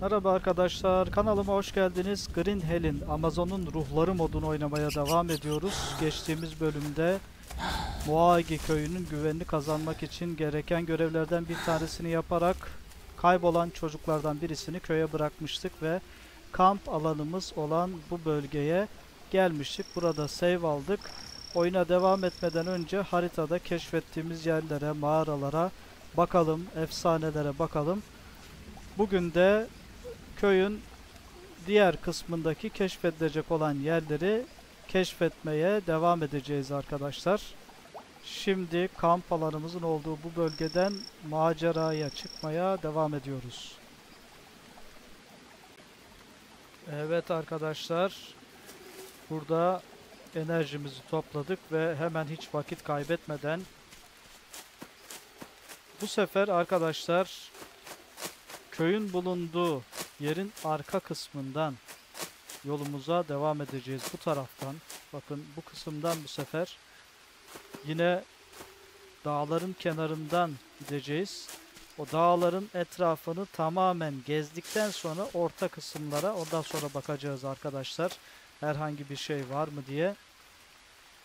Merhaba arkadaşlar, kanalıma hoş geldiniz. Green Hell'in Amazon'un ruhları modunu oynamaya devam ediyoruz. Geçtiğimiz bölümde Moagi köyünün güvenini kazanmak için gereken görevlerden bir tanesini yaparak kaybolan çocuklardan birisini köye bırakmıştık ve kamp alanımız olan bu bölgeye gelmiştik. Burada save aldık. Oyuna devam etmeden önce haritada keşfettiğimiz yerlere, mağaralara bakalım, efsanelere bakalım. Bugün de köyün diğer kısmındaki keşfedilecek olan yerleri keşfetmeye devam edeceğiz arkadaşlar. Şimdi kamp alanımızın olduğu bu bölgeden maceraya çıkmaya devam ediyoruz. Evet arkadaşlar, burada enerjimizi topladık ve hemen hiç vakit kaybetmeden bu sefer arkadaşlar köyün bulunduğu yerin arka kısmından yolumuza devam edeceğiz bu taraftan. Bakın bu kısımdan bu sefer yine dağların kenarından gideceğiz. O dağların etrafını tamamen gezdikten sonra orta kısımlara ondan sonra bakacağız arkadaşlar. Herhangi bir şey var mı diye.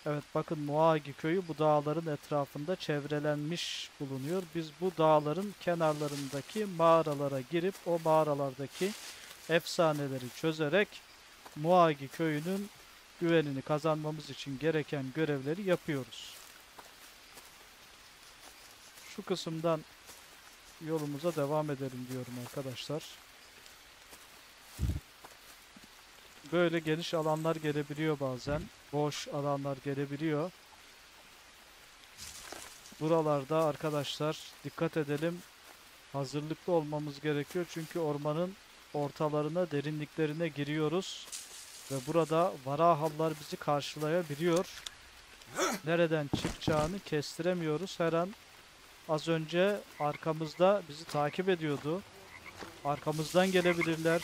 Evet bakın Moagi köyü bu dağların etrafında çevrelenmiş bulunuyor. Biz bu dağların kenarlarındaki mağaralara girip o mağaralardaki efsaneleri çözerek Moagi köyünün güvenini kazanmamız için gereken görevleri yapıyoruz. Şu kısımdan yolumuza devam edelim diyorum arkadaşlar. Böyle geniş alanlar gelebiliyor bazen. Boş alanlar gelebiliyor. Buralarda arkadaşlar dikkat edelim. Hazırlıklı olmamız gerekiyor. Çünkü ormanın ortalarına, derinliklerine giriyoruz. Ve burada varahallar bizi karşılayabiliyor. Nereden çıkacağını kestiremiyoruz. Her an az önce arkamızda bizi takip ediyordu. Arkamızdan gelebilirler.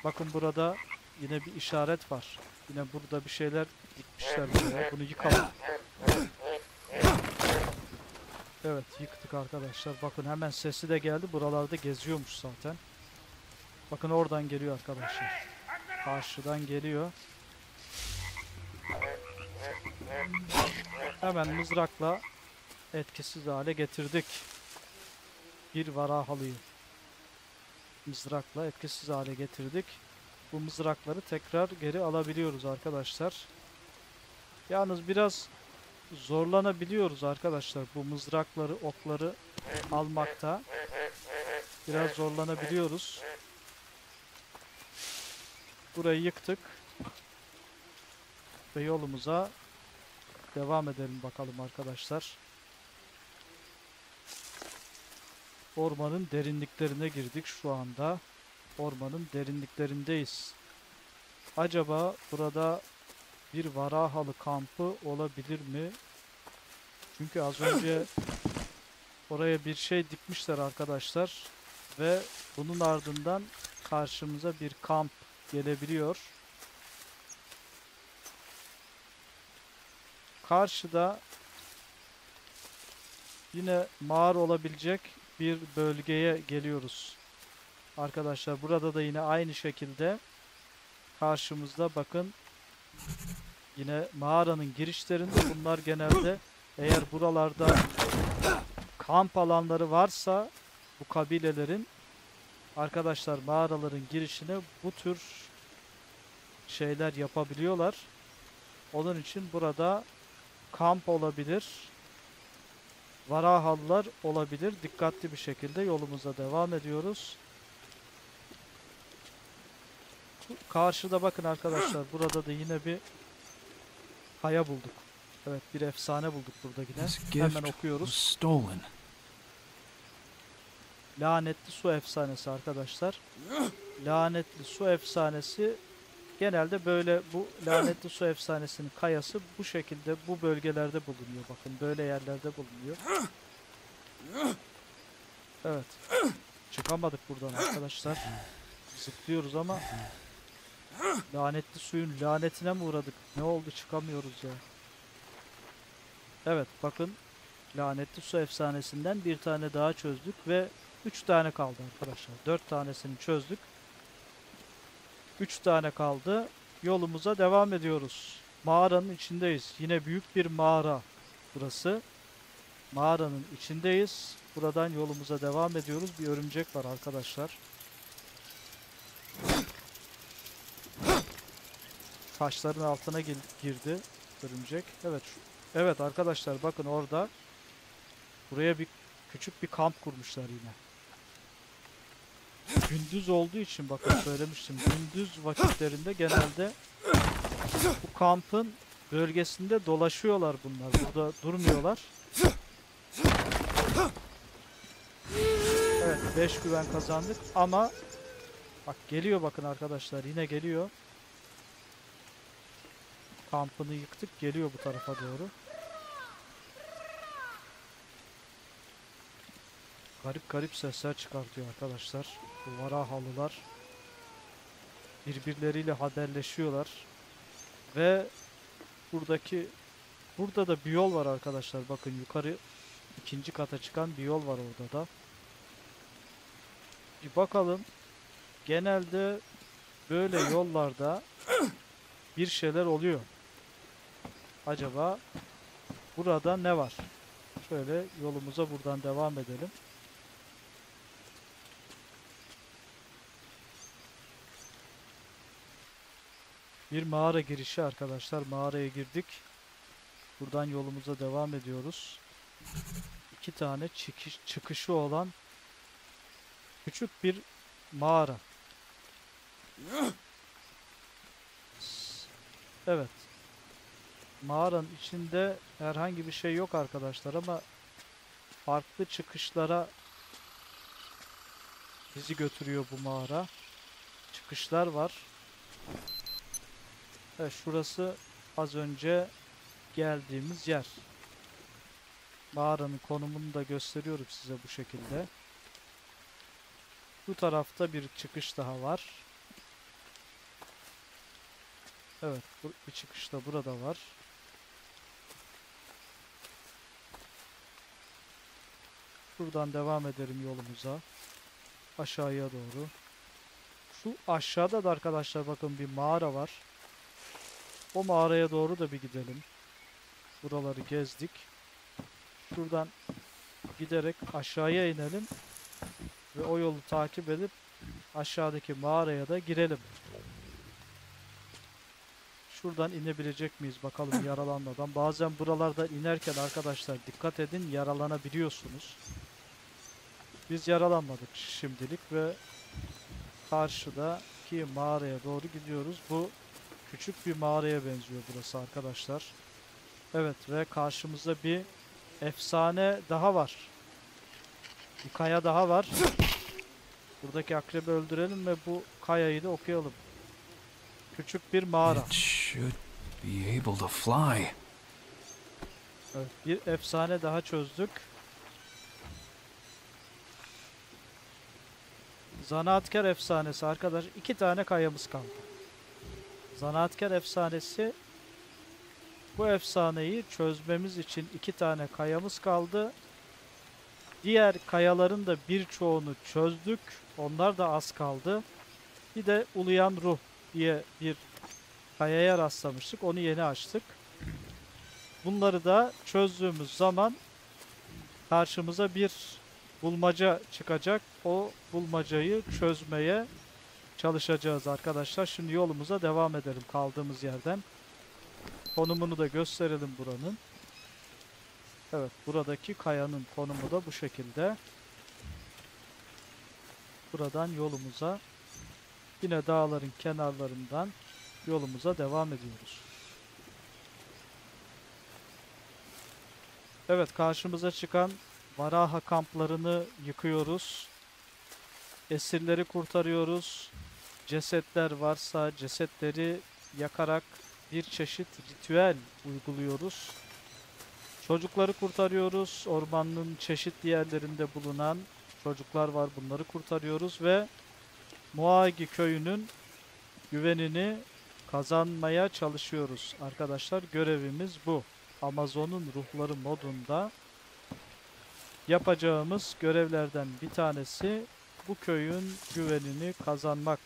Bakın burada yine bir işaret var. Yine burada bir şeyler dikmişler buraya. Bunu yıkalım. Evet yıktık arkadaşlar. Bakın hemen sesi de geldi. Buralarda geziyormuş zaten. Bakın oradan geliyor arkadaşlar. Karşıdan geliyor. Hemen mızrakla etkisiz hale getirdik. Bir varahalıyı mızrakla etkisiz hale getirdik. Bu mızrakları tekrar geri alabiliyoruz arkadaşlar. Yalnız biraz zorlanabiliyoruz arkadaşlar. Bu mızrakları, okları almakta biraz zorlanabiliyoruz. Burayı yıktık. Ve yolumuza devam edelim bakalım arkadaşlar. Ormanın derinliklerine girdik şu anda. Ormanın derinliklerindeyiz. Acaba burada bir varahalı kampı olabilir mi? Çünkü az önce oraya bir şey dikmişler arkadaşlar. Ve bunun ardından karşımıza bir kamp gelebiliyor. Karşıda yine mağara olabilecek bir bölgeye geliyoruz. Arkadaşlar burada da yine aynı şekilde karşımızda bakın yine mağaranın girişlerinde bunlar genelde eğer buralarda kamp alanları varsa bu kabilelerin arkadaşlar mağaraların girişine bu tür şeyler yapabiliyorlar. Onun için burada kamp olabilir. Varahallar olabilir. Dikkatli bir şekilde yolumuza devam ediyoruz. Karşıda bakın arkadaşlar burada da yine bir kaya bulduk. Evet bir efsane bulduk burada yine. Hemen okuyoruz. Lanetli su efsanesi arkadaşlar. Lanetli su efsanesi genelde böyle bu lanetli su efsanesinin kayası bu şekilde bu bölgelerde bulunuyor. Bakın böyle yerlerde bulunuyor. Evet. Çıkamadık buradan arkadaşlar. Zıplıyoruz ama lanetli suyun lanetine mi uğradık? Ne oldu çıkamıyoruz ya. Evet bakın lanetli su efsanesinden bir tane daha çözdük ve 3 tane kaldı arkadaşlar. 4 tanesini çözdük. 3 tane kaldı. Yolumuza devam ediyoruz. Mağaranın içindeyiz. Yine büyük bir mağara burası. Mağaranın içindeyiz. Buradan yolumuza devam ediyoruz. Bir örümcek var arkadaşlar. Taşların altına girdi örümcek. Evet, evet arkadaşlar, bakın orada. Buraya küçük bir kamp kurmuşlar yine. Gündüz olduğu için, bakın söylemiştim. Gündüz vakitlerinde genelde bu kampın bölgesinde dolaşıyorlar bunlar. Burada durmuyorlar. Evet, 5 güven kazandık ama bak geliyor, bakın arkadaşlar, yine geliyor. Kampını yıktık, geliyor bu tarafa doğru. Garip garip sesler çıkartıyor arkadaşlar. Bu Varahalılar birbirleriyle haberleşiyorlar. Ve burada da bir yol var arkadaşlar. Bakın yukarı ikinci kata çıkan bir yol var orada da. Bir bakalım. Genelde böyle yollarda bir şeyler oluyor. Acaba burada ne var? Şöyle yolumuza buradan devam edelim. Bir mağara girişi arkadaşlar. Mağaraya girdik. Buradan yolumuza devam ediyoruz. 2 tane çıkışı olan küçük bir mağara. Evet. Mağaranın içinde herhangi bir şey yok arkadaşlar ama farklı çıkışlara bizi götürüyor bu mağara. Çıkışlar var. Evet, şurası az önce geldiğimiz yer. Mağaranın konumunu da gösteriyorum size bu şekilde. Bu tarafta bir çıkış daha var. Evet, bir çıkış da burada var. Buradan devam edelim yolumuza. Aşağıya doğru. Şu aşağıda da arkadaşlar bakın bir mağara var. O mağaraya doğru da bir gidelim. Buraları gezdik. Şuradan giderek aşağıya inelim. Ve o yolu takip edip aşağıdaki mağaraya da girelim. Şuradan inebilecek miyiz bakalım yaralanmadan. Bazen buralarda inerken arkadaşlar dikkat edin, yaralanabiliyorsunuz. Biz yaralanmadık şimdilik ve karşıdaki mağaraya doğru gidiyoruz. Bu küçük bir mağaraya benziyor burası arkadaşlar. Evet, ve karşımızda bir efsane daha var. Bir kaya daha var. Buradaki akrebi öldürelim ve bu kayayı da okuyalım. Küçük bir mağara. It should be able to fly. Evet, bir efsane daha çözdük. Zanaatkar efsanesi arkadaş. 2 tane kayamız kaldı. Zanaatkar efsanesi. Bu efsaneyi çözmemiz için 2 tane kayamız kaldı. Diğer kayaların da birçoğunu çözdük. Onlar da az kaldı. Bir de Uluyan Ruh diye bir kayaya rastlamıştık. Onu yeni açtık. Bunları da çözdüğümüz zaman karşımıza bir bulmaca çıkacak. O bulmacayı çözmeye çalışacağız arkadaşlar. Şimdi yolumuza devam edelim kaldığımız yerden. Konumunu da gösterelim buranın. Evet, buradaki kayanın konumu da bu şekilde. Buradan yolumuza, yine dağların kenarlarından yolumuza devam ediyoruz. Evet, karşımıza çıkan Varaha kamplarını yıkıyoruz. Esirleri kurtarıyoruz. Cesetler varsa cesetleri yakarak bir çeşit ritüel uyguluyoruz. Çocukları kurtarıyoruz. Ormanın çeşitli yerlerinde bulunan çocuklar var. Bunları kurtarıyoruz ve Moagi köyünün güvenini kazanmaya çalışıyoruz. Arkadaşlar, görevimiz bu. Amazon'un ruhları modunda yapacağımız görevlerden bir tanesi bu köyün güvenini kazanmak.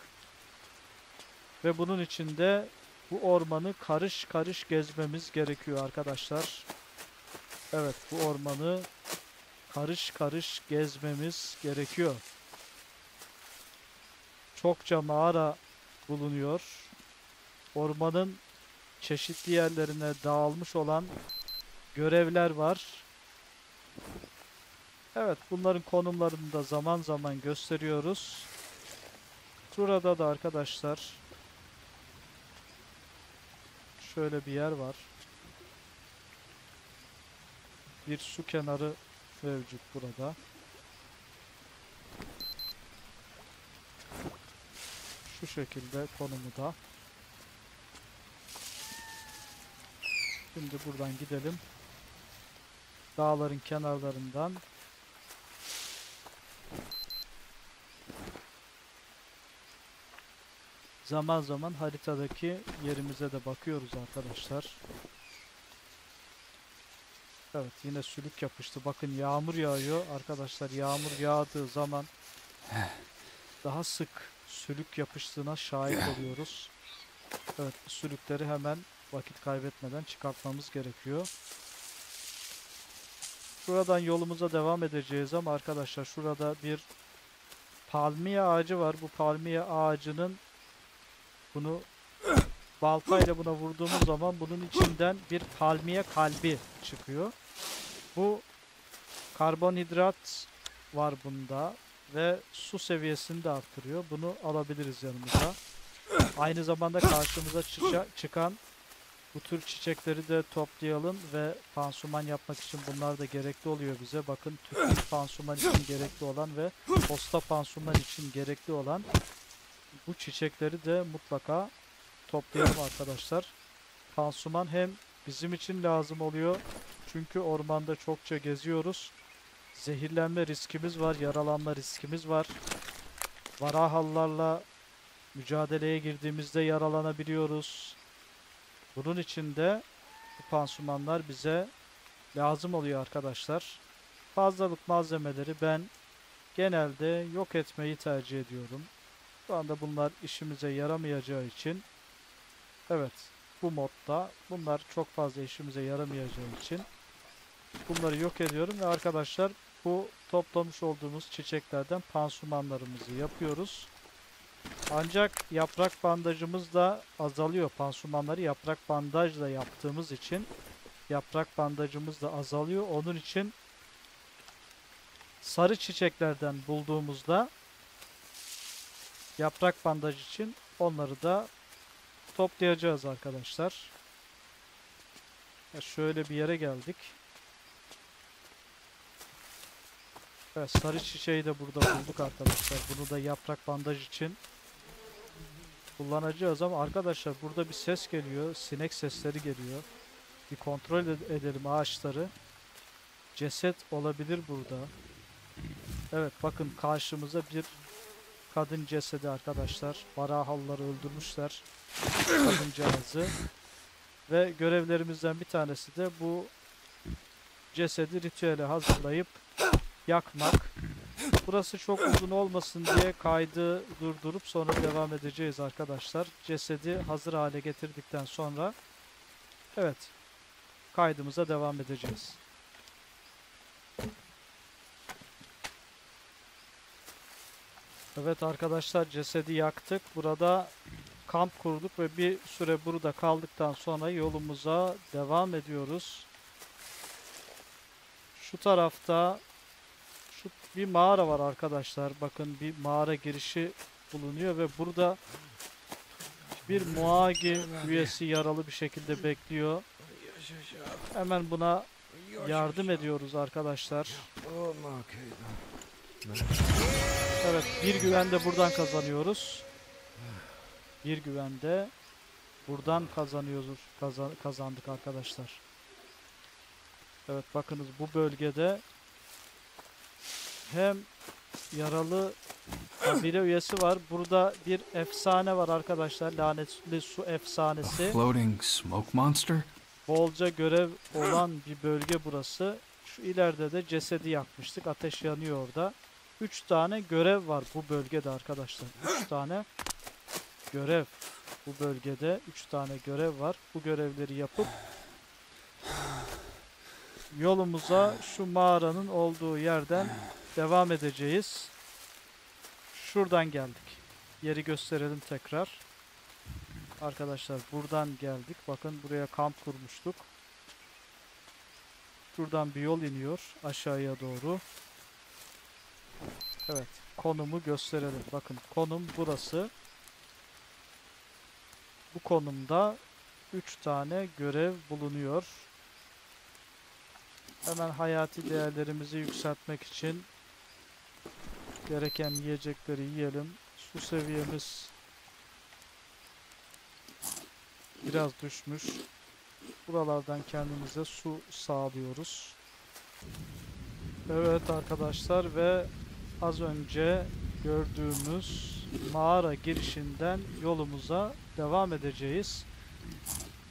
Ve bunun için de bu ormanı karış karış gezmemiz gerekiyor arkadaşlar. Evet, bu ormanı karış karış gezmemiz gerekiyor. Çokça mağara bulunuyor. Ormanın çeşitli yerlerine dağılmış olan görevler var. Evet, bunların konumlarını da zaman zaman gösteriyoruz. Burada da arkadaşlar şöyle bir yer var. Bir su kenarı mevcut burada. Şu şekilde konumu da. Şimdi buradan gidelim. Dağların kenarlarından zaman zaman haritadaki yerimize de bakıyoruz arkadaşlar. Evet, yine sülük yapıştı. Bakın yağmur yağıyor arkadaşlar. Yağmur yağdığı zaman daha sık sülük yapıştığına şahit oluyoruz. Evet, bu sülükleri hemen vakit kaybetmeden çıkartmamız gerekiyor. Buradan yolumuza devam edeceğiz ama arkadaşlar şurada bir palmiye ağacı var. Bu palmiye ağacının bunu baltayla buna vurduğumuz zaman bunun içinden bir palmiye kalbi çıkıyor. Bu karbonhidrat var bunda ve su seviyesini de arttırıyor. Bunu alabiliriz yanımıza. Aynı zamanda karşımıza çıkan bu tür çiçekleri de toplayalım ve pansuman yapmak için bunlar da gerekli oluyor bize. Bakın, tütün pansuman için gerekli olan ve posta pansuman için gerekli olan bu çiçekleri de mutlaka toplayalım arkadaşlar. Pansuman hem bizim için lazım oluyor. Çünkü ormanda çokça geziyoruz. Zehirlenme riskimiz var, yaralanma riskimiz var. Varahallarla mücadeleye girdiğimizde yaralanabiliyoruz. Bunun için de bu pansumanlar bize lazım oluyor arkadaşlar. Fazlalık malzemeleri ben genelde yok etmeyi tercih ediyorum. Şu anda bunlar işimize yaramayacağı için, evet, bu modda bunlar çok fazla işimize yaramayacağı için bunları yok ediyorum ve arkadaşlar bu toplamış olduğumuz çiçeklerden pansumanlarımızı yapıyoruz. Ancak yaprak bandajımız da azalıyor. Pansumanları yaprak bandajla yaptığımız için yaprak bandajımız da azalıyor. Onun için sarı çiçeklerden bulduğumuzda yaprak bandaj için onları da toplayacağız arkadaşlar. Şöyle bir yere geldik. Evet, sarı çiçeği de burada bulduk arkadaşlar. Bunu da yaprak bandaj için kullanacağız ama arkadaşlar burada bir ses geliyor. Sinek sesleri geliyor. Bir kontrol edelim ağaçları. Ceset olabilir burada. Evet, bakın karşımıza bir kadın cesedi arkadaşlar. Varahalları öldürmüşler kadıncağızı. Ve görevlerimizden bir tanesi de bu cesedi ritüele hazırlayıp yakmak. Burası çok uzun olmasın diye kaydı durdurup sonra devam edeceğiz arkadaşlar. Cesedi hazır hale getirdikten sonra evet, kaydımıza devam edeceğiz. Evet arkadaşlar, cesedi yaktık. Burada kamp kurduk ve bir süre burada kaldıktan sonra yolumuza devam ediyoruz. Şu tarafta bir mağara var arkadaşlar. Bakın, bir mağara girişi bulunuyor ve burada bir Muagi üyesi yaralı bir şekilde bekliyor. Hemen buna yardım ediyoruz arkadaşlar. Evet, bir güvende buradan kazanıyoruz. Bir güvende buradan kazanıyoruz. Kazandık arkadaşlar. Evet, bakınız bu bölgede hem yaralı kabile üyesi var. Burada bir efsane var arkadaşlar. Lanetli su efsanesi. A floating smoke monster? Bolca görev olan bir bölge burası. Şu ileride de cesedi yakmıştık. Ateş yanıyor orada. 3 tane görev var bu bölgede arkadaşlar. 3 tane görev. Bu bölgede 3 tane görev var. Bu görevleri yapıp yolumuza şu mağaranın olduğu yerden devam edeceğiz. Şuradan geldik. Yeri gösterelim tekrar. Arkadaşlar buradan geldik. Bakın buraya kamp kurmuştuk. Şuradan bir yol iniyor aşağıya doğru. Evet, konumu gösterelim. Bakın konum burası. Bu konumda 3 tane görev bulunuyor. Hemen hayati değerlerimizi yükseltmek için gereken yiyecekleri yiyelim. Su seviyemiz biraz düşmüş. Buralardan kendimize su sağlıyoruz. Evet arkadaşlar ve az önce gördüğümüz mağara girişinden yolumuza devam edeceğiz.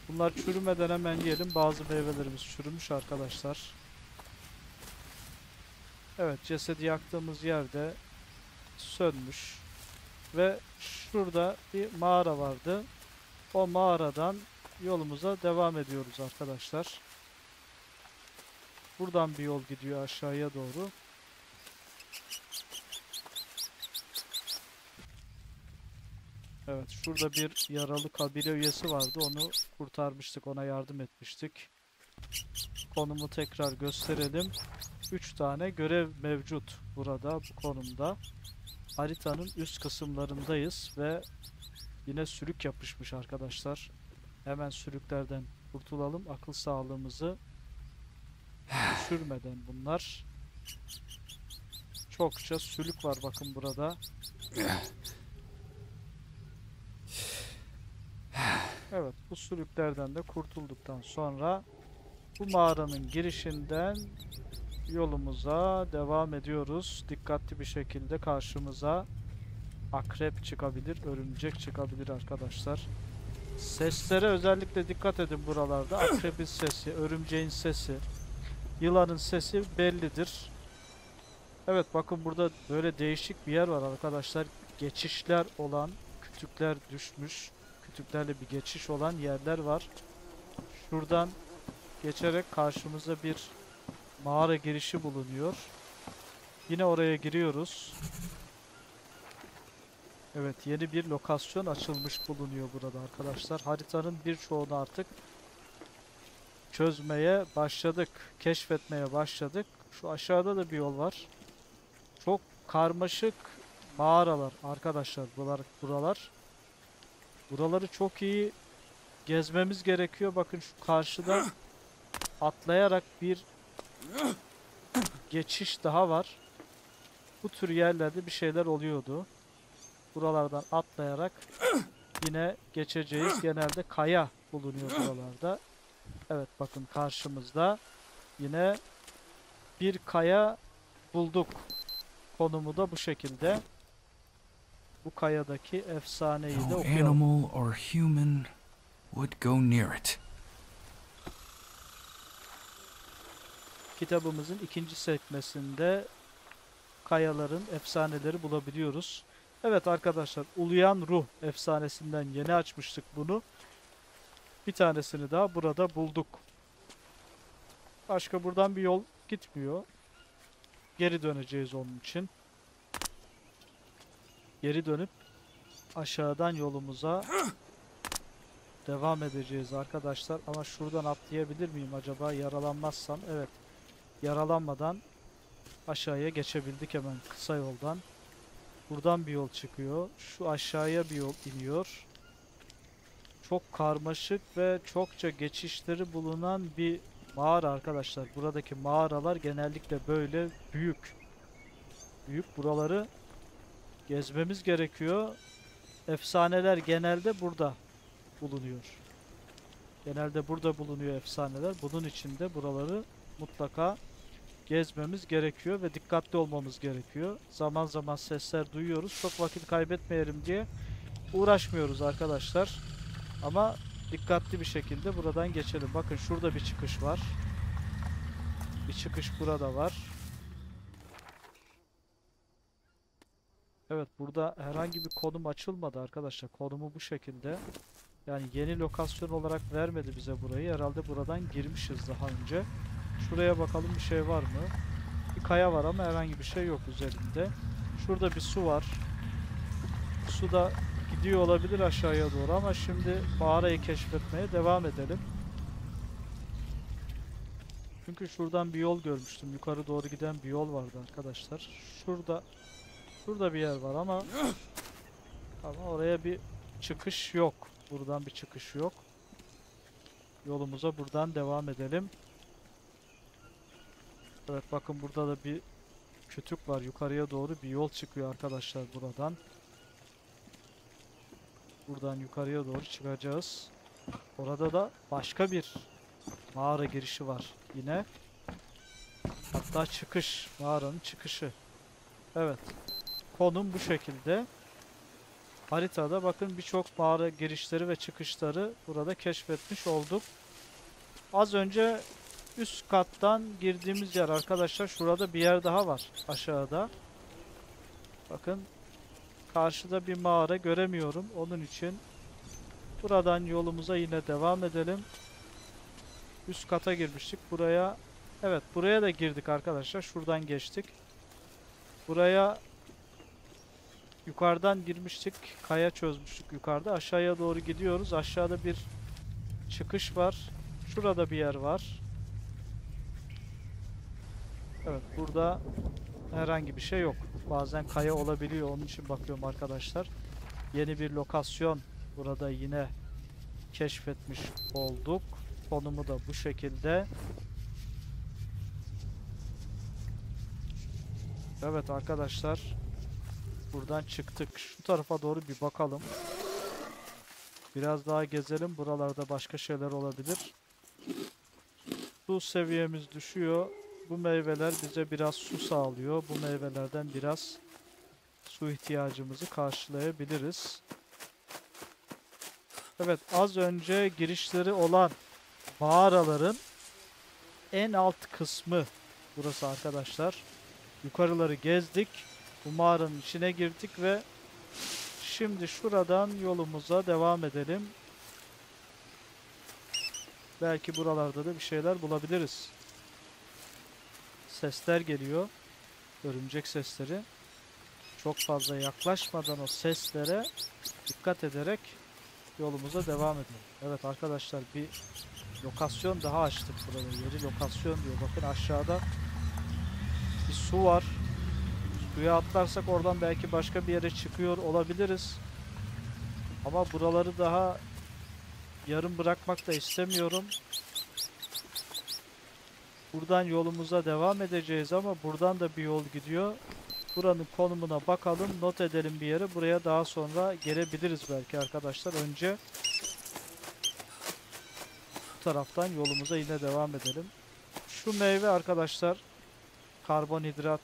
Bunlar çürümeden hemen yiyelim. Bazı meyvelerimiz çürümüş arkadaşlar. Evet, cesedi yaktığımız yerde sönmüş. Ve şurada bir mağara vardı. O mağaradan yolumuza devam ediyoruz arkadaşlar. Buradan bir yol gidiyor aşağıya doğru. Evet, şurada bir yaralı kabile üyesi vardı. Onu kurtarmıştık, ona yardım etmiştik. Konumu tekrar gösterelim. 3 tane görev mevcut burada, bu konumda. Haritanın üst kısımlarındayız ve yine sürük yapışmış arkadaşlar. Hemen sürüklerden kurtulalım. Akıl sağlığımızı düşürmeden bunlar. Çokça sülük var bakın burada. Evet, bu sülüklerden de kurtulduktan sonra bu mağaranın girişinden yolumuza devam ediyoruz. Dikkatli bir şekilde karşımıza akrep çıkabilir, örümcek çıkabilir arkadaşlar. Seslere özellikle dikkat edin buralarda. Akrebin sesi, örümceğin sesi, yılanın sesi bellidir. Evet bakın burada böyle değişik bir yer var arkadaşlar. Geçişler olan, kütükler düşmüş. Kütüklerle bir geçiş olan yerler var. Şuradan geçerek karşımıza bir mağara girişi bulunuyor. Yine oraya giriyoruz. Evet, yeni bir lokasyon açılmış bulunuyor burada arkadaşlar. Haritanın birçoğunu artık çözmeye başladık. Keşfetmeye başladık. Şu aşağıda da bir yol var. Çok karmaşık mağaralar arkadaşlar buralar. Buraları çok iyi gezmemiz gerekiyor. Bakın şu karşıda atlayarak bir geçiş daha var. Bu tür yerlerde bir şeyler oluyordu. Buralardan atlayarak yine geçeceğiz. Genelde kaya bulunuyor buralarda. Evet bakın karşımızda yine bir kaya bulduk. Konumu da bu şekilde. Bu kayadaki efsaneyi de No okuyalım. animal or human would go near it. Kitabımızın ikinci sekmesinde kayaların efsaneleri bulabiliyoruz. Evet arkadaşlar, Uluyan Ruh efsanesinden yeni açmıştık bunu. Bir tanesini daha burada bulduk. Başka buradan bir yol gitmiyor. Geri döneceğiz onun için. Geri dönüp aşağıdan yolumuza devam edeceğiz arkadaşlar. Ama şuradan atlayabilir miyim acaba yaralanmazsam? Evet. Yaralanmadan aşağıya geçebildik hemen kısa yoldan. Buradan bir yol çıkıyor. Şu aşağıya bir yol iniyor. Çok karmaşık ve çokça geçişleri bulunan bir mağara arkadaşlar. Buradaki mağaralar genellikle böyle büyük. Büyük, buraları gezmemiz gerekiyor. Efsaneler genelde burada bulunuyor. Genelde burada bulunuyor efsaneler. Bunun için de buraları mutlaka gezmemiz gerekiyor ve dikkatli olmamız gerekiyor. Zaman zaman sesler duyuyoruz. Çok vakit kaybetmeyelim diye uğraşmıyoruz arkadaşlar. Ama dikkatli bir şekilde buradan geçelim. Bakın şurada bir çıkış var. Bir çıkış burada var. Evet, burada herhangi bir konum açılmadı arkadaşlar. Konumu bu şekilde. Yani yeni lokasyon olarak vermedi bize burayı. Herhalde buradan girmişiz daha önce. Şuraya bakalım, bir şey var mı? Bir kaya var ama herhangi bir şey yok üzerinde. Şurada bir su var. Su da gidiyor olabilir aşağıya doğru ama şimdi mağarayı keşfetmeye devam edelim. Çünkü şuradan bir yol görmüştüm. Yukarı doğru giden bir yol vardı arkadaşlar. Şurada bir yer var ama oraya bir çıkış yok. Buradan bir çıkış yok. Yolumuza buradan devam edelim. Evet, bakın burada da bir kütük var. Yukarıya doğru bir yol çıkıyor arkadaşlar buradan. Buradan yukarıya doğru çıkacağız. Orada da başka bir mağara girişi var yine. Hatta çıkış. Mağaranın çıkışı. Evet. Konum bu şekilde. Haritada bakın birçok mağara girişleri ve çıkışları burada keşfetmiş olduk. Az önce üst kattan girdiğimiz yer arkadaşlar. Şurada bir yer daha var aşağıda. Bakın karşıda bir mağara göremiyorum. Onun için buradan yolumuza yine devam edelim. Üst kata girmiştik. Buraya, evet, buraya da girdik arkadaşlar. Şuradan geçtik. Buraya yukarıdan girmiştik. Kaya çözmüştük yukarıda. Aşağıya doğru gidiyoruz. Aşağıda bir çıkış var. Şurada bir yer var. Evet, burada herhangi bir şey yok. Bazen kaya olabiliyor. Onun için bakıyorum arkadaşlar. Yeni bir lokasyon burada yine keşfetmiş olduk. Konumu da bu şekilde. Evet arkadaşlar. Buradan çıktık. Şu tarafa doğru bir bakalım. Biraz daha gezelim. Buralarda başka şeyler olabilir. Su seviyemiz düşüyor. Bu meyveler bize biraz su sağlıyor. Bu meyvelerden biraz su ihtiyacımızı karşılayabiliriz. Evet, az önce girişleri olan mağaraların en alt kısmı burası arkadaşlar. Yukarıları gezdik. Bu mağaranın içine girdik ve şimdi şuradan yolumuza devam edelim. Belki buralarda da bir şeyler bulabiliriz. Sesler geliyor. Örümcek sesleri. Çok fazla yaklaşmadan o seslere dikkat ederek yolumuza devam edelim. Evet arkadaşlar, bir lokasyon daha açtık burada. Yeni lokasyon diyor. Bakın aşağıda bir su var. Suya atlarsak oradan belki başka bir yere çıkıyor olabiliriz. Ama buraları daha yarım bırakmak da istemiyorum. Buradan yolumuza devam edeceğiz ama buradan da bir yol gidiyor. Buranın konumuna bakalım, not edelim bir yere. Buraya daha sonra gelebiliriz belki arkadaşlar. Önce bu taraftan yolumuza yine devam edelim. Şu meyve arkadaşlar karbonhidrat,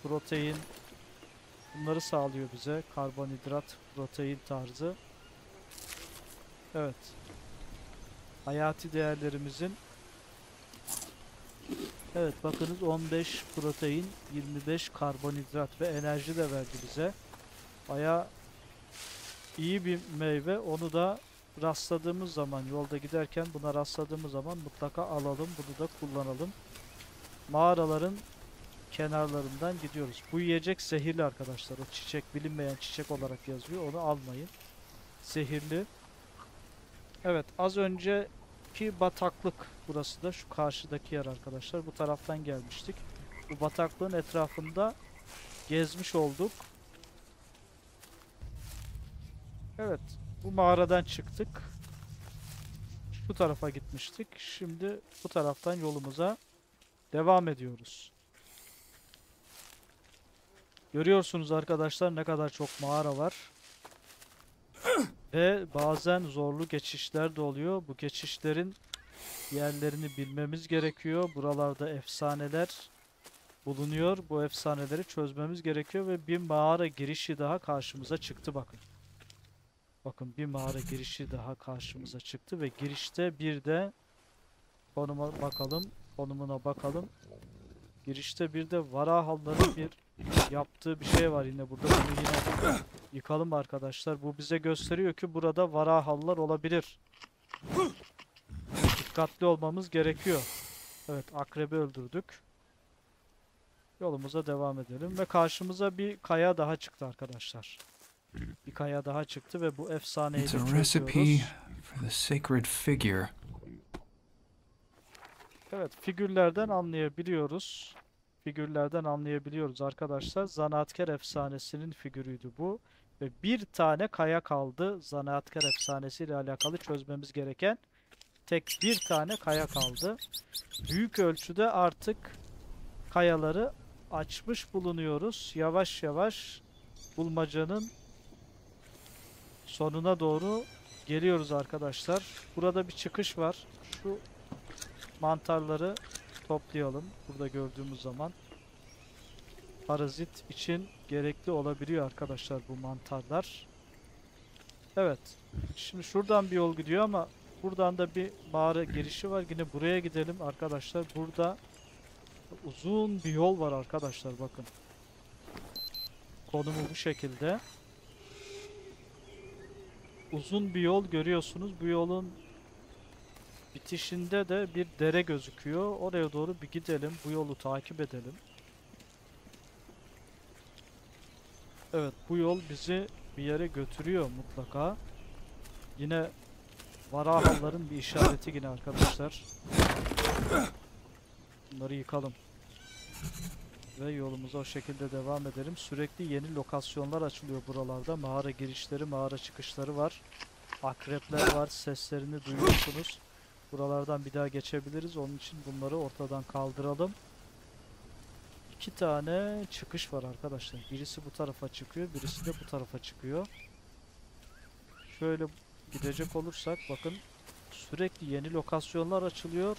protein, bunları sağlıyor bize. Karbonhidrat, protein tarzı. Evet. Hayati değerlerimizin, evet bakınız, 15 protein, 25 karbonhidrat ve enerji de verdi bize. Bayağı iyi bir meyve. Onu da rastladığımız zaman, yolda giderken buna rastladığımız zaman mutlaka alalım. Bunu da kullanalım. Mağaraların kenarlarından gidiyoruz. Bu yiyecek zehirli arkadaşlar. O çiçek, bilinmeyen çiçek olarak yazıyor. Onu almayın. Zehirli. Evet, az önceki bataklık burası da, şu karşıdaki yer arkadaşlar. Bu taraftan gelmiştik. Bu bataklığın etrafında gezmiş olduk. Evet, bu mağaradan çıktık. Şu tarafa gitmiştik. Şimdi bu taraftan yolumuza devam ediyoruz. Görüyorsunuz arkadaşlar ne kadar çok mağara var. Ve bazen zorlu geçişler de oluyor. Bu geçişlerin yerlerini bilmemiz gerekiyor. Buralarda efsaneler bulunuyor. Bu efsaneleri çözmemiz gerekiyor ve bir mağara girişi daha karşımıza çıktı bakın. Bakın, bir mağara girişi daha karşımıza çıktı ve girişte bir de konuma bakalım. konumuna bakalım. Girişte bir de Varahalların bir yaptığı bir şey var yine burada. Bunu yine yıkalım arkadaşlar. Bu bize gösteriyor ki burada Varahallar olabilir. Dikkatli olmamız gerekiyor. Evet, akrebi öldürdük. Yolumuza devam edelim ve karşımıza bir kaya daha çıktı arkadaşlar. Bir kaya daha çıktı ve bu efsaneyi It's de a recipe çözüyoruz. for the sacred figure. Evet, figürlerden anlayabiliyoruz. Figürlerden anlayabiliyoruz arkadaşlar. Zanaatkar efsanesinin figürüydü bu. Ve bir tane kaya kaldı. Zanaatkar efsanesiyle alakalı çözmemiz gereken tek bir tane kaya kaldı. Büyük ölçüde artık kayaları açmış bulunuyoruz. Yavaş yavaş bulmacanın sonuna doğru geliyoruz arkadaşlar. Burada bir çıkış var. Şu mantarları toplayalım. Burada gördüğümüz zaman parazit için gerekli olabiliyor arkadaşlar bu mantarlar. Evet. Şimdi şuradan bir yol gidiyor ama buradan da bir mağara girişi var. Yine buraya gidelim arkadaşlar. Burada uzun bir yol var arkadaşlar, bakın. Konumu bu şekilde. Uzun bir yol görüyorsunuz. Bu yolun bitişinde de bir dere gözüküyor. Oraya doğru bir gidelim. Bu yolu takip edelim. Evet, bu yol bizi bir yere götürüyor mutlaka. Yine Varahalların bir işareti yine arkadaşlar. Bunları yıkalım. Ve yolumuza o şekilde devam edelim. Sürekli yeni lokasyonlar açılıyor buralarda. Mağara girişleri, mağara çıkışları var. Akrepler var. Seslerini duyuyorsunuz. Buralardan bir daha geçebiliriz. Onun için bunları ortadan kaldıralım. İki tane çıkış var arkadaşlar. Birisi bu tarafa çıkıyor, birisi de bu tarafa çıkıyor. Şöyle gidecek olursak bakın, sürekli yeni lokasyonlar açılıyor.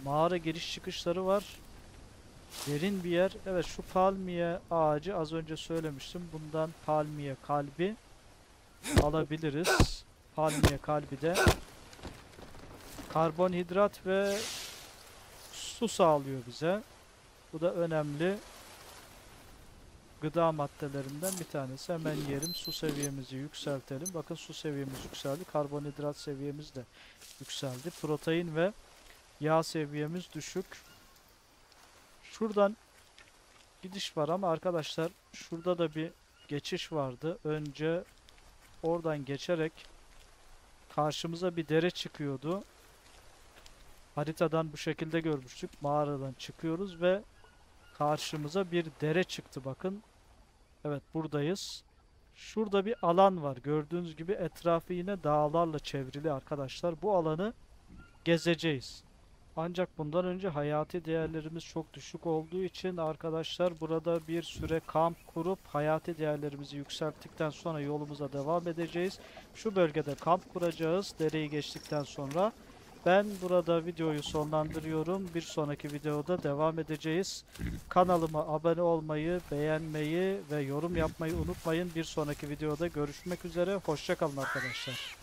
Mağara giriş çıkışları var. Derin bir yer. Evet, şu palmiye ağacı az önce söylemiştim. Bundan palmiye kalbi alabiliriz. Palmiye kalbi de karbonhidrat ve su sağlıyor bize. Bu da önemli gıda maddelerinden bir tanesi. Hemen yiyelim. Su seviyemizi yükseltelim. Bakın, su seviyemiz yükseldi. Karbonhidrat seviyemiz de yükseldi. Protein ve yağ seviyemiz düşük. Şuradan gidiş var ama arkadaşlar şurada da bir geçiş vardı. Önce oradan geçerek karşımıza bir dere çıkıyordu. Haritadan bu şekilde görmüştük. Mağaradan çıkıyoruz ve karşımıza bir dere çıktı, bakın. Evet, buradayız. Şurada bir alan var. Gördüğünüz gibi etrafı yine dağlarla çevrili arkadaşlar. Bu alanı gezeceğiz. Ancak bundan önce hayati değerlerimiz çok düşük olduğu için arkadaşlar burada bir süre kamp kurup hayati değerlerimizi yükselttikten sonra yolumuza devam edeceğiz. Şu bölgede kamp kuracağız dereyi geçtikten sonra. Ben burada videoyu sonlandırıyorum. Bir sonraki videoda devam edeceğiz. Kanalıma abone olmayı, beğenmeyi ve yorum yapmayı unutmayın. Bir sonraki videoda görüşmek üzere. Hoşça kalın arkadaşlar.